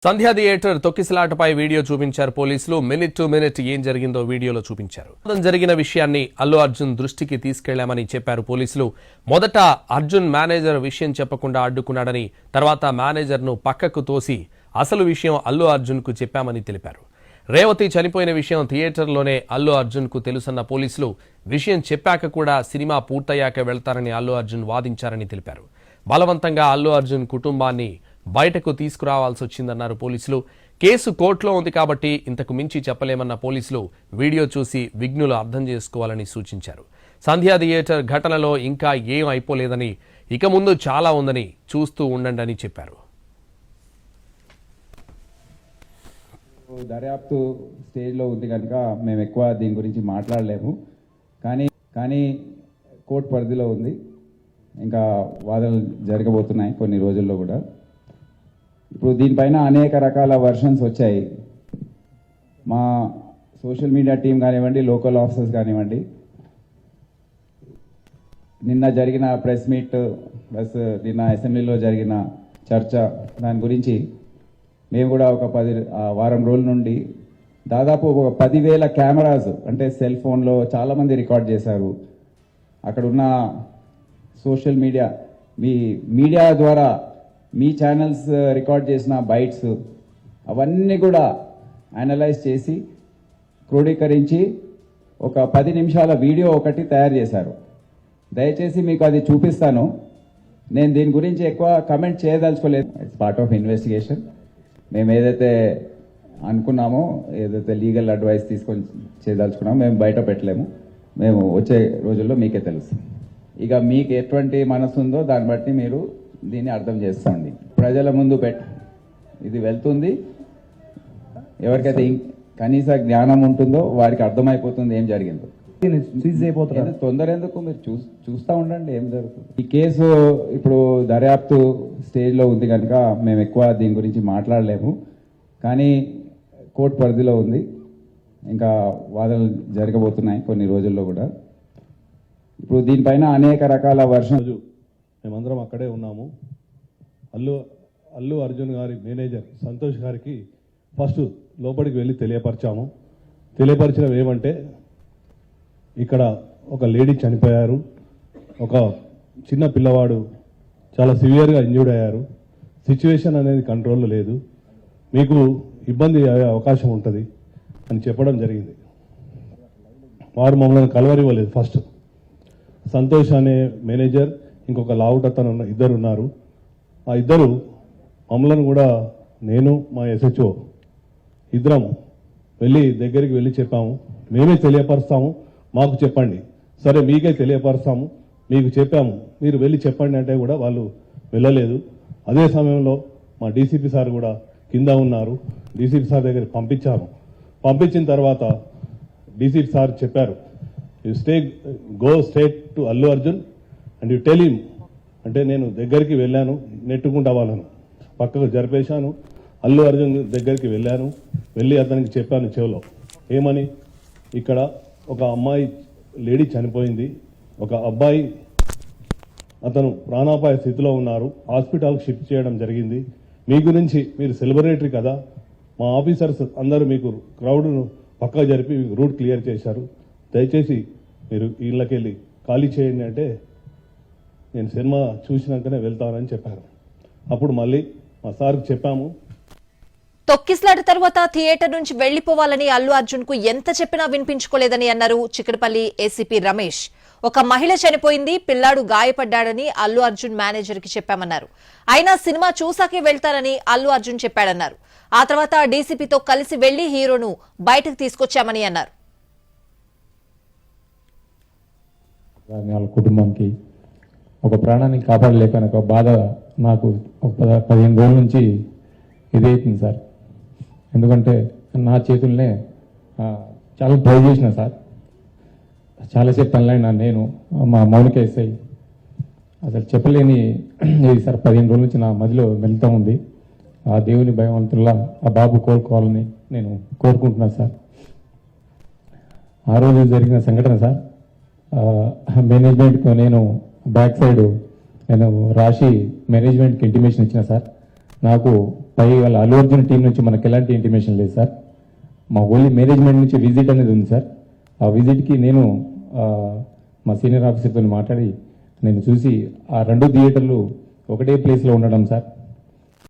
సంధ్యా theatre తొక్కిసలాటపై video చూపించారు పోలీసులు. Minute to minute ఏం జరిగిందో వీడియోలో చూపించారు. జరిగిన విషయాన్ని అల్లు అర్జున్ దృష్టికి తీసుకెళ్లామని చెప్పారు పోలీసులు. మొదట అర్జున్ మేనేజర్ విషయం చెప్పకుండా అడ్డుకున్నాడని, తర్వాత మేనేజర్ను పక్కకు తోసి అసలు విషయం అల్లు అర్జున్ కు చెప్పామని తెలిపారు. రేవతి చనిపోయిన విషయం థియేటర్లోనే అల్లు అర్జున్ కు తెలుసన్న పోలీసులు విషయం చెప్పాక కూడా సినిమా పూర్తయ్యాక వెళ్తారని అల్లు అర్జున్ వాదించారని తెలిపారు. బలవంతంగా అల్లు అర్జున్ కుటుంబాన్ని బయటకు తీసుకురావాల్సి వచ్చిందన్నారు పోలీసులు. కేసు కోర్టులో ఉంది కాబట్టి ఇంతకు మించి చెప్పలేమన్న పోలీసులు వీడియో చూసి విఘ్నులు అర్థం చేసుకోవాలని సూచించారు. సంధ్యా థియేటర్ ఘటనలో ఇంకా ఏం అయిపోలేదని, ఇక ముందు చాలా ఉందని చూస్తూ ఉండండి అని చెప్పారు. దర్యాప్తు స్టేజ్లో ఉంది కనుక మేము ఎక్కువ దీని గురించి మాట్లాడలేము. కానీ కోర్టు పరిధిలో ఉంది, ఇంకా వాదనలు జరగబోతున్నాయి కొన్ని రోజుల్లో కూడా. ఇప్పుడు దీనిపైన అనేక రకాల వర్షన్స్ వచ్చాయి. మా సోషల్ మీడియా టీం కానివ్వండి, లోకల్ ఆఫీసర్స్ కానివ్వండి, నిన్న జరిగిన ప్రెస్ మీట్ ప్లస్ నిన్న అసెంబ్లీలో జరిగిన చర్చ, దాని గురించి మేము కూడా ఒక వారం రోజుల నుండి దాదాపు ఒక 10,000 కెమెరాస్, అంటే సెల్ ఫోన్లో చాలామంది రికార్డ్ చేశారు. అక్కడున్న సోషల్ మీడియా, మీడియా ద్వారా మీ ఛానల్స్ రికార్డ్ చేసిన బైట్స్ అవన్నీ కూడా అనలైజ్ చేసి క్రోడీకరించి ఒక 10 నిమిషాల వీడియో ఒకటి తయారు చేశారు. దయచేసి మీకు అది చూపిస్తాను. నేను దీని గురించి ఎక్కువ కమెంట్ చేయదలుచుకోలేదు. It's part of investigation. మేము ఏదైతే అనుకున్నామో, ఏదైతే లీగల్ అడ్వైస్ తీసుకొని చేయదలుచుకున్నామో మేము బయట పెట్టలేము. మేము వచ్చే రోజుల్లో మీకే తెలుసు. ఇక మీకు ఎటువంటి మనసు ఉందో దాన్ని బట్టి మీరు దీన్ని అర్థం చేసుకోండి. ప్రజల ముందు ఇది వెళ్తుంది. ఎవరికైతే కనీస జ్ఞానం ఉంటుందో వారికి అర్థమైపోతుంది ఏం జరిగిందో. తొందర ఎందుకు, మీరు చూస్తూ ఉండండి ఏం జరుగుతుంది. ఈ కేసు ఇప్పుడు దర్యాప్తు స్టేజ్లో ఉంది కనుక మేము ఎక్కువ దీని గురించి మాట్లాడలేము. కానీ కోర్టు పరిధిలో ఉంది, ఇంకా వాదనలు జరగబోతున్నాయి కొన్ని రోజుల్లో కూడా. ఇప్పుడు దీనిపైన అనేక రకాల వర్షాలు. మేమందరం అక్కడే ఉన్నాము. అల్లు అర్జున్ గారి మేనేజర్ సంతోష్ గారికి ఫస్ట్ లోపలికి వెళ్ళి తెలియపరిచినవి ఏమంటే, ఇక్కడ ఒక లేడీ చనిపోయారు, ఒక చిన్న పిల్లవాడు చాలా సివియర్గా ఇంజూర్డ్ అయ్యారు, సిచ్యువేషన్ అనేది కంట్రోల్లో లేదు, మీకు ఇబ్బంది అయ్యే అవకాశం ఉంటుంది అని చెప్పడం జరిగింది. వారు మమ్మల్ని కలవరివ్వలేదు. ఫస్ట్ సంతోష్ అనే మేనేజర్, ఇంకొక లావుటతను ఇద్దరు ఉన్నారు. ఆ ఇద్దరు మమ్మల్ని కూడా, నేను మా SHO ఇద్దరం దగ్గరికి వెళ్ళి చెప్పాము, మేమే తెలియపరుస్తాము, మాకు చెప్పండి. సరే మీకే తెలియపరుస్తాము, మీకు చెప్పాము, మీరు వెళ్ళి చెప్పండి అంటే కూడా వాళ్ళు వెళ్ళలేదు. అదే సమయంలో మా DCP సార్ కూడా కింద ఉన్నారు. DCP సార్ దగ్గర పంపించిన తర్వాత DCP సార్ చెప్పారు, go straight to Allu Arjun and you tell him. అంటే నేను దగ్గరికి వెళ్ళాను, నెట్టుకుంటా వాళ్ళను పక్కకు జరిపేశాను. అల్లు అర్జున్ దగ్గరికి వెళ్ళి అతనికి చెప్పాను చెవిలో, ఏమని, ఇక్కడ ఒక అమ్మాయి లేడీ చనిపోయింది, ఒక అబ్బాయి అతను ప్రాణాపాయ స్థితిలో ఉన్నారు, హాస్పిటల్కి షిఫ్ట్ చేయడం జరిగింది. మీ గురించి, మీరు సెలబ్రిటీ కదా, మా ఆఫీసర్స్ అందరూ మీకు క్రౌడ్ను పక్కకు జరిపి రూట్ క్లియర్ చేశారు, దయచేసి మీరు ఇళ్ళకెళ్ళి ఖాళీ చేయండి అంటే నేను సినిమా చూసినాకనే వెళ్తానని చెప్పారు. అప్పుడు మళ్ళీ మా సార్కి చెప్పాము. తొక్కిసలాట తర్వాత థియేటర్ నుంచి వెళ్లిపోవాలని అల్లు అర్జున్ కు ఎంత చెప్పినా వినిపించుకోలేదని అన్నారు చిక్కడపల్లి ACP రమేష్. ఒక మహిళ చనిపోయింది, పిల్లాడు గాయపడ్డాడని అల్లు అర్జున్ మేనేజర్ కి చెప్పామన్నారు. అయినా సినిమా చూసాకే వెళ్తానని అల్లు అర్జున్ చెప్పాడన్నారు. ఆ తర్వాత DCPతో కలిసి వెళ్లి హీరోను బయటకు తీసుకొచ్చామని అన్నారు. వాళ్ళ కుటుంబానికి ఒక ప్రాణాన్ని కాపాడలేకని ఒక బాధ నాకు ఒక 15 రోజుల నుంచి ఇదవుతుంది సార్. ఎందుకంటే నా చేతుల్నే చాలా ట్రై చేసిన సార్, చాలాసేపు తనలైనా నేను, మా మౌనిక SI, అసలు చెప్పలేని ఇది సార్. 15 రోజుల నుంచి నా మదిలో వెళ్తూ ఉంది. ఆ దేవుని భయవంతుల్లా ఆ బాబు కోలుకోవాలని నేను కోరుకుంటున్నాను సార్. ఆ రోజు జరిగిన సంఘటన సార్, మేనేజ్మెంట్కు నేను బ్యాక్ సైడ్ రాసి మేనేజ్మెంట్కి ఇంటిమేషన్ ఇచ్చిన సార్. నాకు పై వాళ్ళ అల్లు అర్జున్ టీం నుంచి మనకు ఎలాంటి ఇంటిమేషన్ లేదు సార్. మా ఓన్లీ మేనేజ్మెంట్ నుంచి విజిట్ అనేది ఉంది సార్. ఆ విజిట్కి నేను మా సీనియర్ ఆఫీసర్తో మాట్లాడి నేను చూసి ఆ 2 థియేటర్లు ఒకటే ప్లేస్లో ఉండడం సార్.